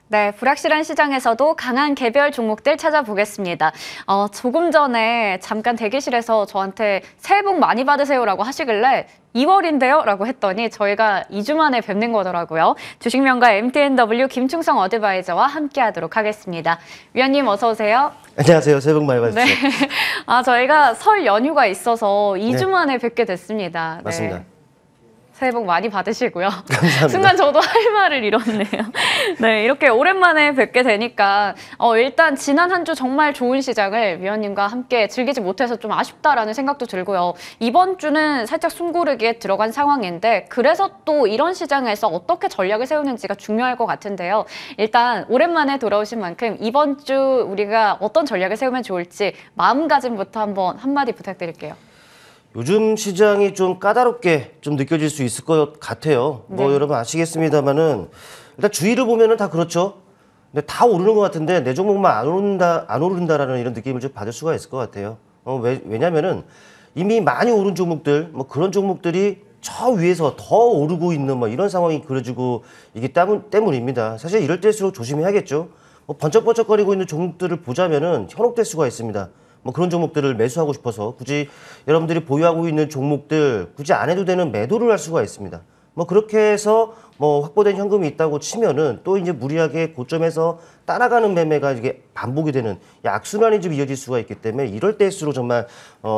네, 불확실한 시장에서도 강한 개별 종목들 찾아보겠습니다. 조금 전에 잠깐 대기실에서 저한테 새해 복 많이 받으세요라고 하시길래 2월인데요? 라고 했더니 저희가 2주 만에 뵙는 거더라고요. 주식명가 MTNW 김충성 어드바이저와 함께하도록 하겠습니다. 위원님 어서 오세요. 안녕하세요. 새해 복 많이 받으세요. 네. 저희가 설 연휴가 있어서 2주 네. 만에 뵙게 됐습니다. 맞습니다. 네. 새해 복 많이 받으시고요. 감사합니다. 순간 저도 할 말을 잃었네요. 네, 이렇게 오랜만에 뵙게 되니까 일단 지난 한 주 정말 좋은 시장을 위원님과 함께 즐기지 못해서 좀 아쉽다라는 생각도 들고요. 이번 주는 살짝 숨고르기에 들어간 상황인데 그래서 또 이런 시장에서 어떻게 전략을 세우는지가 중요할 것 같은데요. 일단 오랜만에 돌아오신 만큼 이번 주 우리가 어떤 전략을 세우면 좋을지 마음가짐부터 한번 한마디 부탁드릴게요. 요즘 시장이 좀 까다롭게 좀 느껴질 수 있을 것 같아요. 뭐 네. 여러분 아시겠습니다만은 일단 주위를 보면은 다 그렇죠. 근데 다 오르는 것 같은데 내 종목만 안 오른다라는 이런 느낌을 좀 받을 수가 있을 것 같아요. 왜냐면은 이미 많이 오른 종목들, 뭐 그런 종목들이 저 위에서 더 오르고 있는 뭐 이런 상황이 그려지고 이기 때문입니다. 사실 이럴 때일수록 조심해야겠죠. 뭐 번쩍번쩍거리고 있는 종목들을 보자면은 현혹될 수가 있습니다. 뭐 그런 종목들을 매수하고 싶어서 굳이 여러분들이 보유하고 있는 종목들 굳이 안 해도 되는 매도를 할 수가 있습니다. 뭐 그렇게 해서 뭐 확보된 현금이 있다고 치면은 또 이제 무리하게 고점에서 따라가는 매매가 이게 반복이 되는 악순환이 좀 이어질 수가 있기 때문에 이럴 때일수록 정말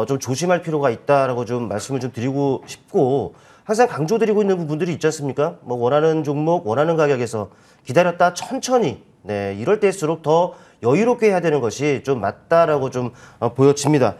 좀 조심할 필요가 있다라고 좀 말씀을 좀 드리고 싶고 항상 강조드리고 있는 부분들이 있지 않습니까? 뭐 원하는 종목, 원하는 가격에서 기다렸다 천천히 이럴 때일수록 더 여유롭게 해야 되는 것이 좀 맞다라고 좀 보여집니다.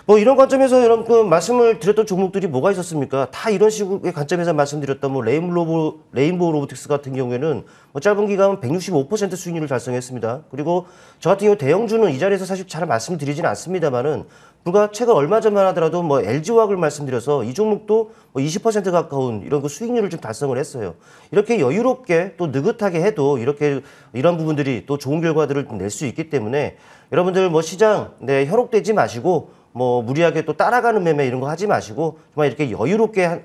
뭐 이런 관점에서 여러분 말씀을 드렸던 종목들이 뭐가 있었습니까? 다 이런 식의 관점에서 말씀드렸던 뭐 레인보우 로보틱스 같은 경우에는 뭐 짧은 기간 165% 수익률을 달성했습니다. 그리고 저 같은 경우 대형주는 이 자리에서 사실 잘 말씀드리지는 않습니다만은 불과 최근 얼마 전만 하더라도 뭐 LG화학을 말씀드려서 이 종목도 뭐 20% 가까운 이런 그 수익률을 좀 달성을 했어요. 이렇게 여유롭게 또 느긋하게 해도 이런 부분들이 또 좋은 결과들을 낼 수 있기 때문에 여러분들 뭐 시장 현혹되지 마시고 뭐 무리하게 또 따라가는 매매 이런 거 하지 마시고 정말 이렇게 여유롭게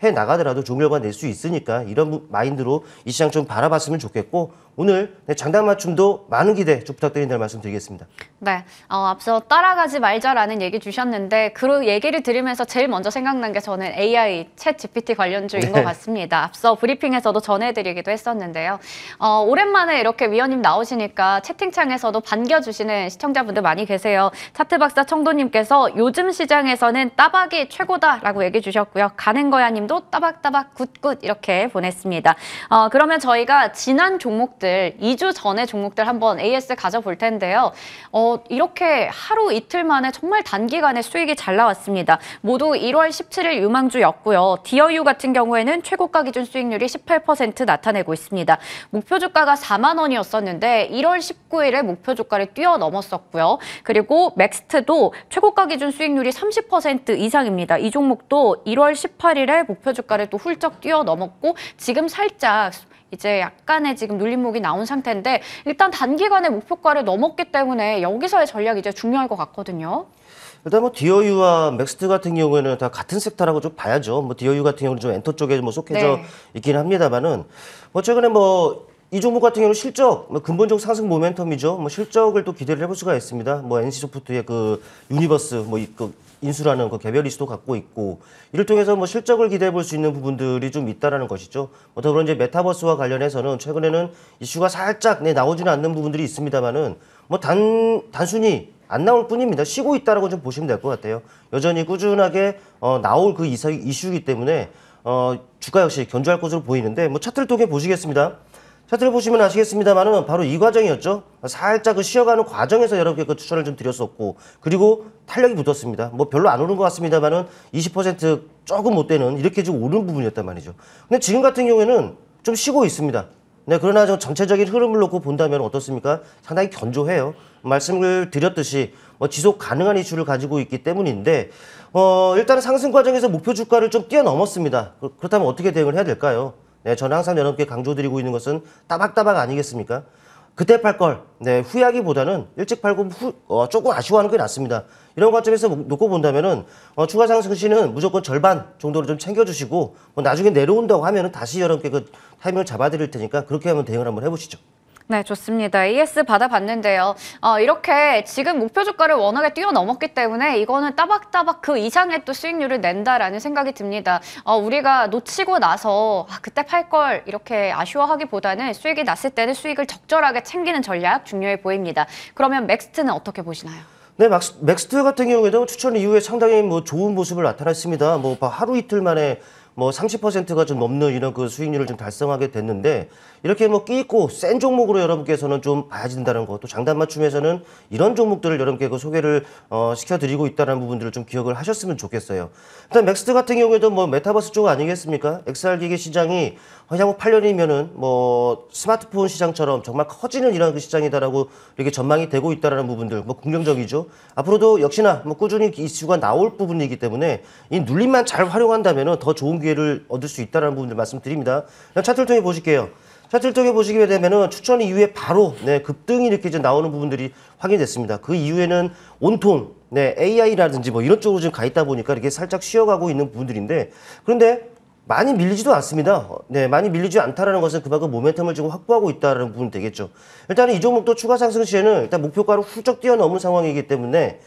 해 나가더라도 좋은 결과 낼 수 있으니까 이런 마인드로 이 시장 좀 바라봤으면 좋겠고 오늘 장단 맞춤도 많은 기대 좀 부탁드린다는 말씀 드리겠습니다. 네, 앞서 따라가지 말자라는 얘기 주셨는데 그 얘기를 들으면서 제일 먼저 생각난 게 저는 AI, 챗 GPT 관련주인 것 같습니다. 앞서 브리핑에서도 전해드리기도 했었는데요. 오랜만에 이렇게 위원님 나오시니까 채팅창에서도 반겨주시는 시청자분들 많이 계세요. 차트박사 청도님께서 요즘 시장에서는 따박이 최고다라고 얘기 주셨고요. 가는거야님도 따박따박 굿굿 이렇게 보냈습니다. 그러면 저희가 지난 종목들 2주 전의 종목들 한번 AS 가져볼 텐데요. 이렇게 하루 이틀 만에 정말 단기간에 수익이 잘 나왔습니다. 모두 1월 17일 유망주였고요. 디어유 같은 경우에는 최고가 기준 수익률이 18% 나타내고 있습니다. 목표 주가가 4만 원이었었는데 1월 19일에 목표 주가를 뛰어넘었었고요. 그리고 맥스트도 최고가 기준 수익률이 30% 이상입니다. 이 종목도 1월 18일에 목표 주가를 또 훌쩍 뛰어넘었고 지금 살짝 이제 약간의 지금 눌림목이 나온 상태인데 일단 단기간에 목표가를 넘었기 때문에 여기서의 전략이 이제 중요할 것 같거든요. 일단 뭐 디어유와 맥스트 같은 경우에는 다 같은 섹터라고 좀 봐야죠. 뭐 디어유 같은 경우는 좀 엔터 쪽에 뭐 속해져 있긴 합니다만은 뭐 최근에 뭐 이 종목 같은 경우는 실적, 뭐 근본적 상승 모멘텀이죠. 뭐 실적을 또 기대를 해볼 수가 있습니다. 뭐 NC소프트의 그 유니버스 뭐 그 인수라는 그 개별 이슈도 갖고 있고 이를 통해서 뭐 실적을 기대해 볼 수 있는 부분들이 좀 있다라는 것이죠. 뭐 더불어 이제 메타버스와 관련해서는 최근에는 이슈가 살짝 나오지는 않는 부분들이 있습니다만은 뭐 단순히 안 나올 뿐입니다. 쉬고 있다라고 좀 보시면 될 것 같아요. 여전히 꾸준하게 나올 그 이슈이기 때문에 주가 역시 견조할 것으로 보이는데 뭐 차트를 통해 보시겠습니다. 차트를 보시면 아시겠습니다만은 바로 이 과정이었죠. 살짝 그 쉬어가는 과정에서 여러분께 그 추천을 좀 드렸었고 그리고 탄력이 붙었습니다. 뭐 별로 안 오른 것 같습니다만은 20% 조금 못 되는 이렇게 좀 오른 부분이었단 말이죠. 근데 지금 같은 경우에는 좀 쉬고 있습니다. 네, 그러나 좀 전체적인 흐름을 놓고 본다면 어떻습니까? 상당히 견조해요. 말씀을 드렸듯이 뭐 지속 가능한 이슈를 가지고 있기 때문인데 일단은 상승 과정에서 목표 주가를 좀 뛰어넘었습니다. 그렇다면 어떻게 대응을 해야 될까요? 네, 저는 항상 여러분께 강조드리고 있는 것은 따박따박 아니겠습니까? 그때 팔 걸 후회하기보다는 일찍 팔고 조금 아쉬워하는 게 낫습니다. 이런 관점에서 놓고 본다면은 추가 상승 시는 무조건 절반 정도로 좀 챙겨주시고 나중에 내려온다고 하면은 다시 여러분께 그 타이밍을 잡아드릴 테니까 그렇게 하면 대응을 한번 해보시죠. 네, 좋습니다. AS 받아봤는데요. 이렇게 지금 목표 주가를 워낙에 뛰어넘었기 때문에 이거는 따박따박 그 이상의 또 수익률을 낸다라는 생각이 듭니다. 우리가 놓치고 나서 그때 팔 걸 이렇게 아쉬워하기보다는 수익이 났을 때는 수익을 적절하게 챙기는 전략 중요해 보입니다. 그러면 맥스트는 어떻게 보시나요? 네, 맥스트 같은 경우에도 추천 이후에 상당히 뭐 좋은 모습을 나타냈습니다. 뭐 하루 이틀 만에 뭐 30%가 좀 넘는 이런 그 수익률을 좀 달성하게 됐는데, 이렇게 뭐 끼 있고 센 종목으로 여러분께서는 좀 봐야 된다는 거, 또 장단 맞춤에서는 이런 종목들을 여러분께 그 소개를 시켜드리고 있다는 부분들을 좀 기억을 하셨으면 좋겠어요. 일단 맥스트 같은 경우에도 뭐 메타버스 쪽 아니겠습니까? XR 기기 시장이 향후 8년이면은 뭐 스마트폰 시장처럼 정말 커지는 이런 그 시장이다라고 이렇게 전망이 되고 있다라는 부분들, 뭐 긍정적이죠. 앞으로도 역시나 뭐 꾸준히 이슈가 나올 부분이기 때문에 이 눌림만 잘 활용한다면은 더 좋은 기회를 얻을 수 있다는 부분들 말씀드립니다. 그냥 차트를 통해 보실게요. 차트를 통해 보시게 되면은 추천 이후에 바로 급등이 이렇게 이제 나오는 부분들이 확인됐습니다. 그 이후에는 온통 AI라든지 뭐 이런 쪽으로 지금 가 있다 보니까 이렇게 살짝 쉬어가고 있는 부분들인데, 그런데 많이 밀리지도 않습니다. 많이 밀리지 않다라는 것은 그만큼 모멘텀을 지금 확보하고 있다는 부분이 되겠죠. 일단은 이 종목도 추가 상승 시에는 일단 목표가를 훌쩍 뛰어넘은 상황이기 때문에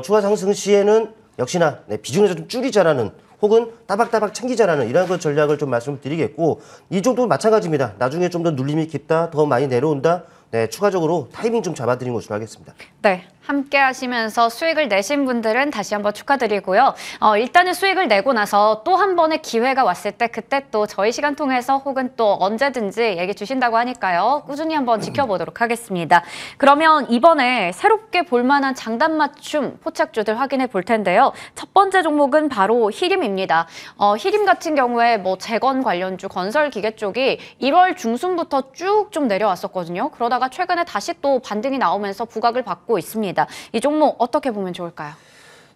추가 상승 시에는 역시나 비중에서 좀 줄이자라는, 혹은 따박따박 챙기자라는 이런 그 전략을 좀 말씀을 드리겠고, 이 정도 마찬가지입니다. 나중에 좀 더 눌림이 깊다, 더 많이 내려온다, 추가적으로 타이밍 좀 잡아드리는 것으로 하겠습니다. 네, 함께 하시면서 수익을 내신 분들은 다시 한번 축하드리고요. 일단은 수익을 내고 나서 또 한 번의 기회가 왔을 때 그때 또 저희 시간 통해서 혹은 또 언제든지 얘기 주신다고 하니까요. 꾸준히 한번 지켜보도록 하겠습니다. 그러면 이번에 새롭게 볼만한 장단 맞춤 포착주들 확인해 볼 텐데요. 첫 번째 종목은 바로 히림입니다. 히림 같은 경우에 뭐 재건 관련주, 건설 기계 쪽이 1월 중순부터 쭉 좀 내려왔었거든요. 그러다가 최근에 다시 또 반등이 나오면서 부각을 받고 있습니다. 이 종목 어떻게 보면 좋을까요?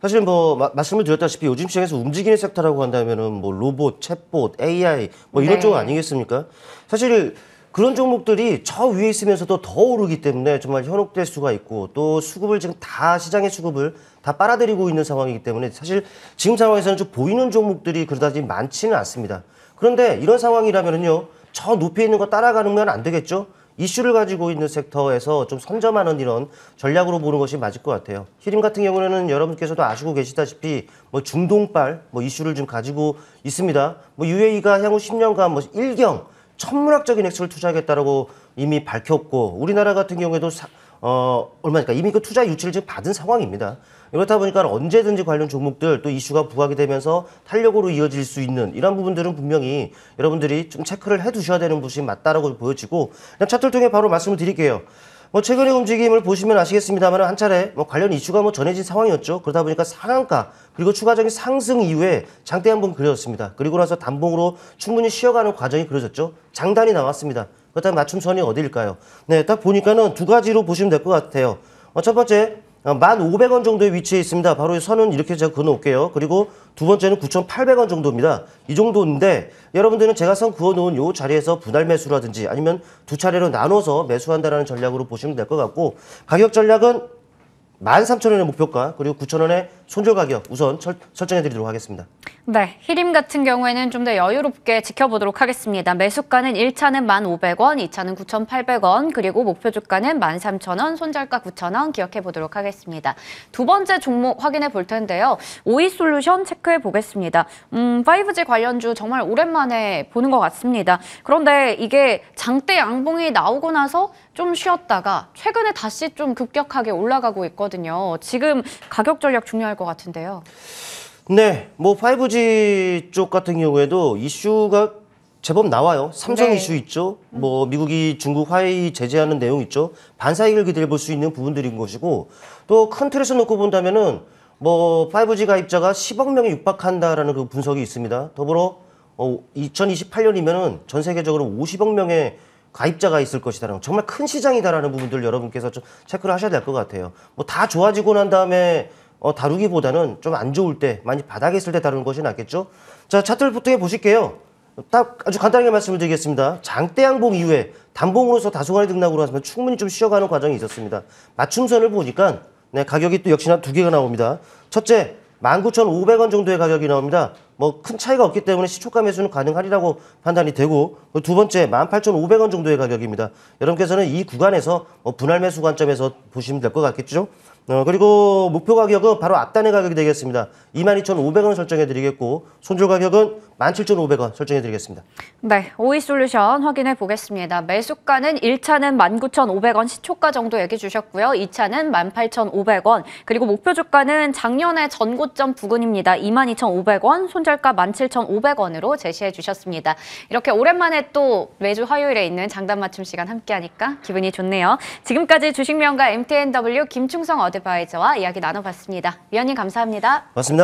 사실 뭐 말씀을 드렸다시피 요즘 시장에서 움직이는 섹터라고 한다면은 뭐 로봇, 챗봇, AI 뭐 이런 쪽 아니겠습니까? 사실 그런 종목들이 저 위에 있으면서도 더 오르기 때문에 정말 현혹될 수가 있고, 또 수급을 지금 다 시장의 수급을 다 빨아들이고 있는 상황이기 때문에 사실 지금 상황에서는 좀 보이는 종목들이 그다지 많지는 않습니다. 그런데 이런 상황이라면은요, 저 높이 있는 거 따라가는 건 안 되겠죠? 이슈를 가지고 있는 섹터에서 좀 선점하는 이런 전략으로 보는 것이 맞을 것 같아요. 히림 같은 경우는 여러분께서도 아시고 계시다시피 뭐 중동발 뭐 이슈를 좀 가지고 있습니다. 뭐 UAE가 향후 10년간 뭐 일경 천문학적인 액수를 투자하겠다라고 이미 밝혔고, 우리나라 같은 경우에도 얼마니까 이미 그 투자 유치를 지금 받은 상황입니다. 그렇다 보니까 언제든지 관련 종목들 또 이슈가 부각이 되면서 탄력으로 이어질 수 있는 이런 부분들은 분명히 여러분들이 좀 체크를 해 두셔야 되는 부분이 맞다라고 보여지고, 그냥 차트를 통해 바로 말씀을 드릴게요. 뭐 최근의 움직임을 보시면 아시겠습니다만 한 차례 뭐 관련 이슈가 뭐 전해진 상황이었죠. 그러다 보니까 상한가 그리고 추가적인 상승 이후에 장대 한번 그려졌습니다. 그리고 나서 단봉으로 충분히 쉬어가는 과정이 그려졌죠. 장단이 나왔습니다. 그렇다면 맞춤선이 어디일까요? 딱 보니까는 두 가지로 보시면 될 것 같아요. 첫 번째 1,500원 정도의 위치에 있습니다. 바로 이 선은 이렇게 제가 그어놓을게요. 그리고 두 번째는 9,800원 정도입니다. 이 정도인데 여러분들은 제가 선 그어놓은 이 자리에서 분할 매수라든지 아니면 두 차례로 나눠서 매수한다는 전략으로 보시면 될 것 같고, 가격 전략은 13,000원의 목표가 그리고 9,000원의 손절 가격 우선 설정해 드리도록 하겠습니다. 네, 히림 같은 경우에는 좀 더 여유롭게 지켜보도록 하겠습니다. 매수가는 1차는 1,500원, 2차는 9,800원, 그리고 목표 주가는 13,000원, 손절가 9,000원 기억해 보도록 하겠습니다. 두 번째 종목 확인해 볼 텐데요. 오이솔루션 체크해 보겠습니다. 5G 관련주 정말 오랜만에 보는 것 같습니다. 그런데 이게 장대 양봉이 나오고 나서 좀 쉬었다가 최근에 다시 좀 급격하게 올라가고 있거든요. 지금 가격 전략 중요할 것 같은데요. 네, 뭐 5G 쪽 같은 경우에도 이슈가 제법 나와요. 삼성 이슈 있죠. 뭐 미국이 중국 화웨이 제재하는 내용 있죠. 반사이익을 기대해 볼 수 있는 부분들인 것이고, 또 큰 틀에서 놓고 본다면은 뭐 5G 가입자가 10억 명에 육박한다라는 그 분석이 있습니다. 더불어 2028년이면은 전 세계적으로 50억 명의 가입자가 있을 것이다라는, 정말 큰 시장이다라는 부분들 여러분께서 좀 체크를 하셔야 될 것 같아요. 뭐 다 좋아지고 난 다음에 다루기보다는 좀 안 좋을 때, 많이 바닥에 있을 때 다루는 것이 낫겠죠? 자, 차트를 보통해 보실게요. 딱 아주 간단하게 말씀을 드리겠습니다. 장대 양봉 이후에 단봉으로서 다소간의 등락으로 하면 충분히 좀 쉬어가는 과정이 있었습니다. 맞춤선을 보니까 가격이 또 역시나 두 개가 나옵니다. 첫째, 19,500원 정도의 가격이 나옵니다. 뭐 큰 차이가 없기 때문에 시초가 매수는 가능하리라고 판단이 되고, 두 번째 18,500원 정도의 가격입니다. 여러분께서는 이 구간에서 분할 매수 관점에서 보시면 될 것 같겠죠. 그리고 목표 가격은 바로 앞단의 가격이 되겠습니다. 22,500원 설정해 드리겠고, 손절 가격은 17,500원 설정해 드리겠습니다. 네, 오이솔루션 확인해 보겠습니다. 매수가는 1차는 19,500원 시초가 정도 얘기 주셨고요. 2차는 18,500원, 그리고 목표 주가는 작년의 전고점 부근입니다. 22,500원, 손절가 17,500원으로 제시해 주셨습니다. 이렇게 오랜만에 또 매주 화요일에 있는 장단 맞춤 시간 함께하니까 기분이 좋네요. 지금까지 주식명가 MTNW 김충성 어드바이저와 이야기 나눠봤습니다. 위원님 감사합니다. 고맙습니다.